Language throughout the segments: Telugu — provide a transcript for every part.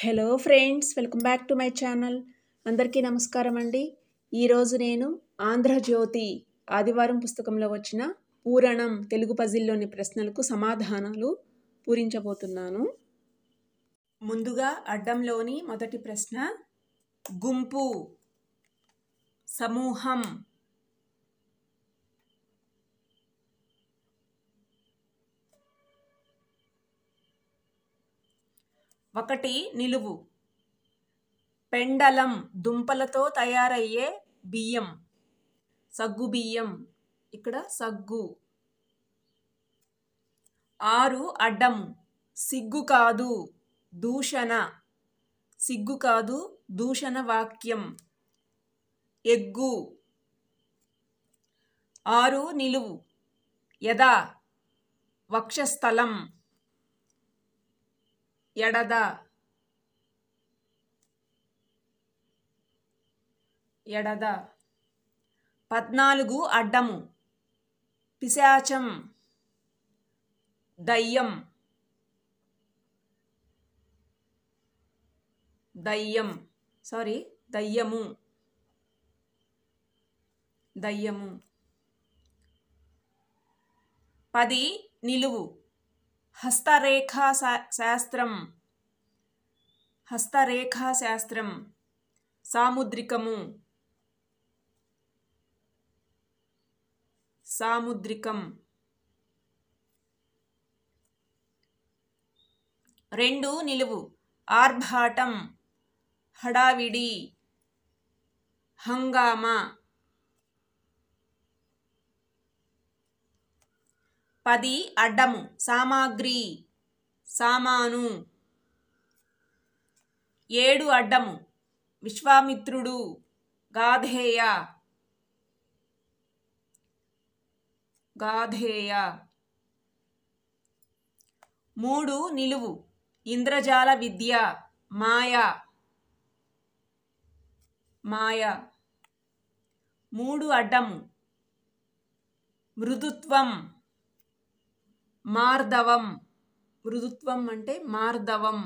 Hello friends, welcome back to my channel. అందరికీ నమస్కారం అండి. ఈరోజు నేను ఆంధ్రజ్యోతి ఆదివారం పుస్తకంలో వచ్చిన పూరణం తెలుగు పజిల్లోని ప్రశ్నలకు సమాధానాలు పూరించబోతున్నాను. ముందుగా అడ్డంలోని మొదటి ప్రశ్న, గుంపు, సమూహం, ఒకటి నిలువు, పెండలం దుంపలతో తయారయ్యే బియ్యం, సగ్గు బియ్యం, ఇక్కడ సగ్గు. 6 అడ్డము, సిగ్గు కాదు దూషణ, సిగ్గు కాదు దూషణ వాక్యం, ఎగ్గు. 6 నిలువు, యదా వక్షస్థలం, ఎడద, ఎడద. 14 అడ్డము, పిశాచం, దయ్యం, దయ్యము, దయ్యము. 10 నిలువు, హస్తరేఖా శాస్త్రం, హస్తరేఖా శాస్త్రం, సాముద్రికము, సాముద్రికం. 2 నిలువు, ఆర్భాటం, హడావిడి, హంగామా. 10 అడ్డము, సామాగ్రి, సామాను. 7 అడ్డము, విశ్వామిత్రుడు, గాధేయ, గాధేయ. 3 నిలువు, ఇంద్రజాల విద్య, మాయ, మాయ. 3 అడ్డము, మృదుత్వం, మార్దవం, మృదుత్వం అంటే మార్దవం,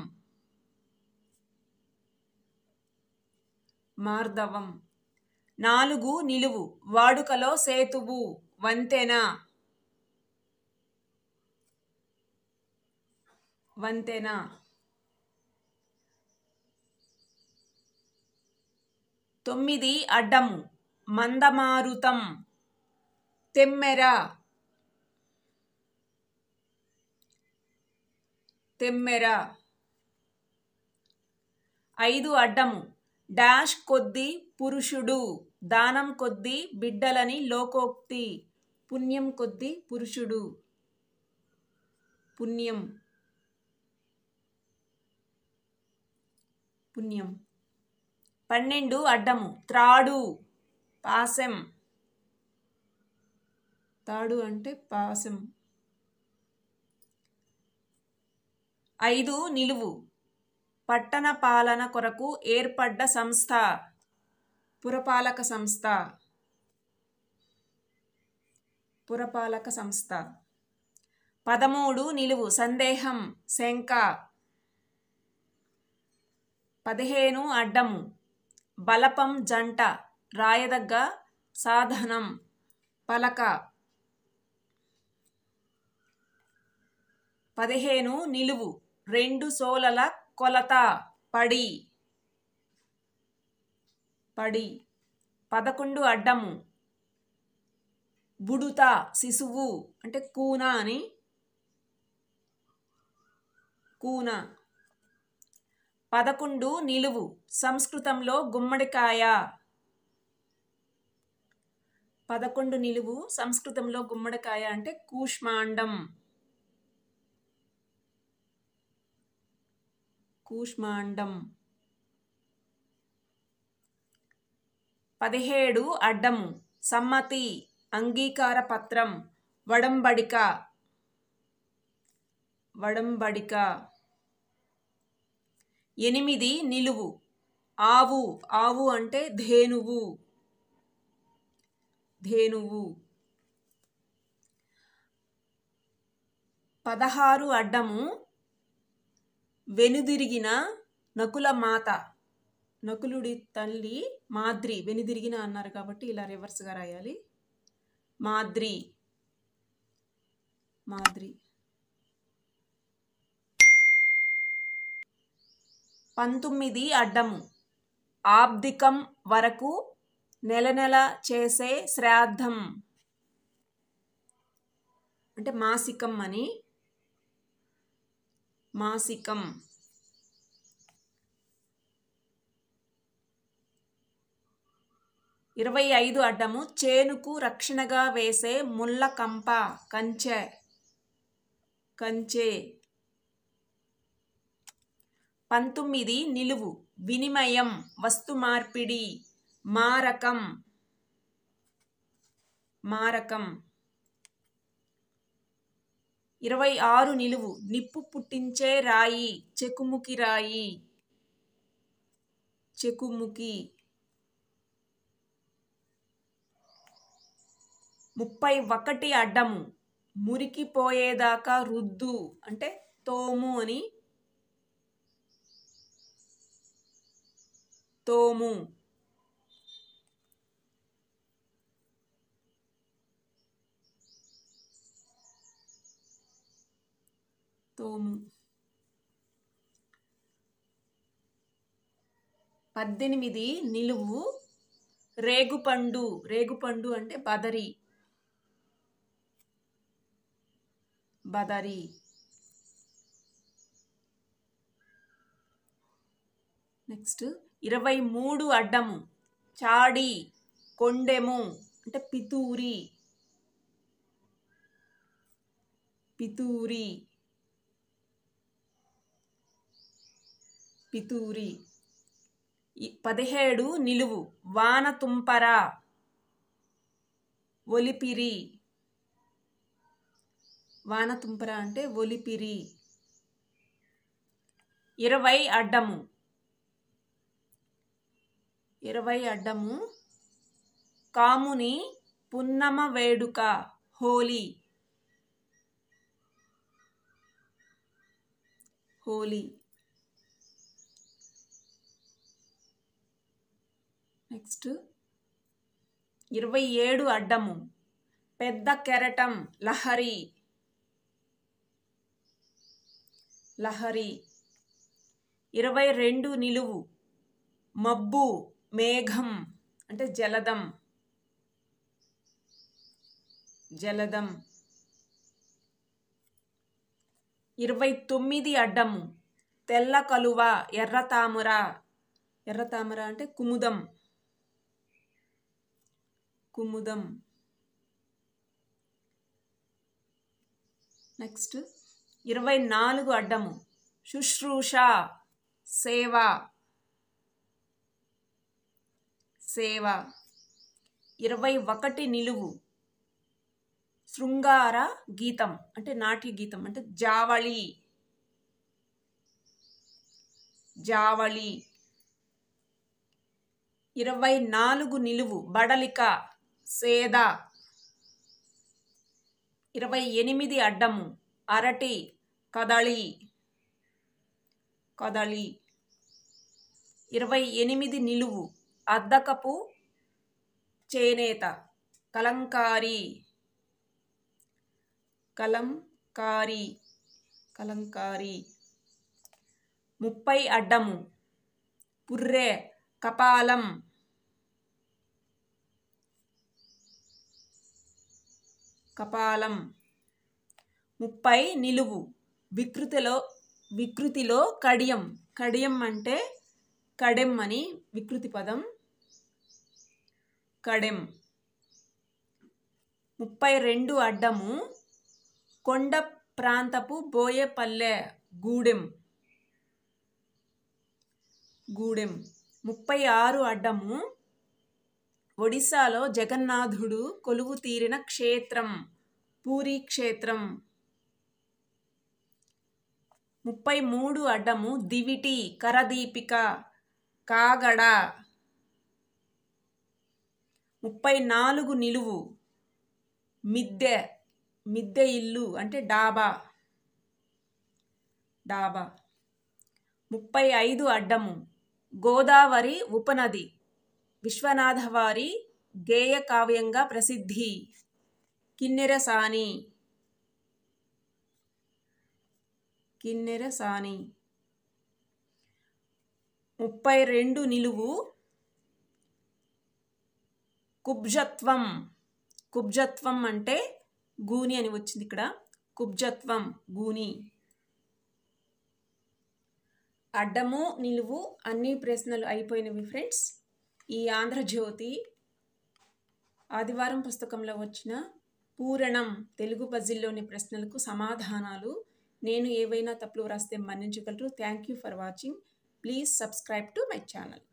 మార్దవం. 4 నిలువు, వాడుకలో సేతువు, వంతెన, వంతెన. 9 అడ్డము, మందమారుతం, తెమ్మెర, తెమ్మెర. 5 అడ్డము, డాష్ కొద్ది పురుషుడు, దానం కొద్ది బిడ్డలని లోకోక్తి, పుణ్యం కొద్ది పురుషుడు, పుణ్యం, పుణ్యం. 12 అడ్డము, త్రాడు, పాశం, తాడు అంటే పాశం. 5 నిలువు, పట్టణ పాలన కొరకు ఏర్పడ్డ సంస్థ, పురపాలక సంస్థ, పురపాలక సంస్థ. 13 నిలువు, సందేహం, శంక. 15 అడ్డము, బలపం జంట, రాయదగ్గ సాధనం, పలక. 15 నిలువు, 2 సోలల కొలత, పడి, పడి. 11 అడ్డము, బుడుత, శిశువు అంటే కూన అని, కూన. 11 నిలువు, సంస్కృతంలో గుమ్మడికాయ, 11 నిలువు, సంస్కృతంలో గుమ్మడికాయ అంటే కూష్మాండం, కూష్మాండం. 17 అడ్డము, సమ్మతి, అంగీకార పత్రం, వడంబడిక, వడంబడిక. 8 నిలువు, ఆవు, ఆవు అంటే ధేనువు, ధేనువు. 16 అడ్డము, వెనుదిరిగిన నకుల మాత, నకులుడి తల్లి మాద్రి, వెనుదిరిగిన అన్నారు కాబట్టి ఇలా రివర్స్గా రాయాలి. మాద్రి, మాద్రి. 19 అడ్డము, ఆబ్దికం వరకు నెల నెల చేసే శ్రాద్ధం అంటే మాసికం అని, మాసికం. 25 అడ్డము, చేనుకు రక్షణగా వేసే ముళ్ళ కంప, కంచె, కంచె. 19 నిలువు, వినిమయం, వస్తు మార్పిడి, మారకం, మారకం. 26 నిలువు, నిప్పు పుట్టించే రాయి, చెకుముకి రాయి, చెకుముకి. 31 అడ్డము, మురికిపోయేదాకా రుద్దు అంటే తోము అని, తోము. 18 నిలువు, రేగుపండు, రేగుపండు అంటే బదరి, బదరి. నెక్స్ట్ 23 అడ్డము, చాడి, కొండెము అంటే పితూరి, పితూరి, పితూరి. 17 నిలువు, వానతుంపర, ఒలిపిరి, వానతుంపర అంటే ఒలిపిరి. 20 అడ్డము, 20 అడ్డము, కాముని పున్నమ వేడుక, హోలీ, హోలీ. నెక్స్ట్ 27 అడ్డము, పెద్ద కెరటం, లహరి, లహరి. 22 నిలువు, మబ్బు, మేఘం అంటే జలదం, జలదం. 29 అడ్డము, తెల్ల కలువ, ఎర్ర తామర, ఎర్ర తామర అంటే కుముదం, కుముదం. నెక్స్ట్ 24 అడ్డము, శుశ్రూష, సేవ, సేవ. 21 నిలువు, శృంగార గీతం అంటే నాట్య గీతం అంటే జావళి, జావళి. 24 నిలువు, బడలిక, సేద. 28 అడ్డము, అరటి, కదళి, కదళి. 28 నిలువు, అద్దకపు చేనేత, కలంకారీ, కలంకారీ, కలంకారీ. 30 అడ్డము, పుర్రె, కపాలం, కపాలం. 30 నిలువు, వికృతిలో కడియం, కడియం అంటే కడెం అని వికృతి పదం, కడెం. 32 అడ్డము, కొండ ప్రాంతపు బోయపల్లె, గూడెం, గూడెం. 36 అడ్డము, ఒడిశాలో జగన్నాథుడు కొలువు తీరిన క్షేత్రం, పూరీ క్షేత్రం. 33 అడ్డము, దివిటి, కరదీపిక, కాగడ. 34 నిలువు, మిద్దె, మిద్దె ఇల్లు అంటే డాబా, డాబా. 35 అడ్డము. గోదావరి ఉపనది విశ్వనాథవారి గేయ కావ్యంగా ప్రసిద్ధి. కిన్నెరసాని. 32 నిలువు. కుబ్జత్వం. కుబ్జత్వం అంటే గూని అని వచ్చింది ఇక్కడ. కుబ్జత్వం గూని. అడ్డము నిలువు అన్ని ప్రశ్నలు అయిపోయినవి ఫ్రెండ్స్. ఈ ఆంధ్రజ్యోతి ఆదివారం పుస్తకంలో వచ్చిన పూరణం తెలుగు పజిల్లోని ప్రశ్నలకు సమాధానాలు. నేను ఏవైనా తప్పులు వ్రాస్తే మన్నించగలరు. Thank you for watching. Please subscribe to my channel.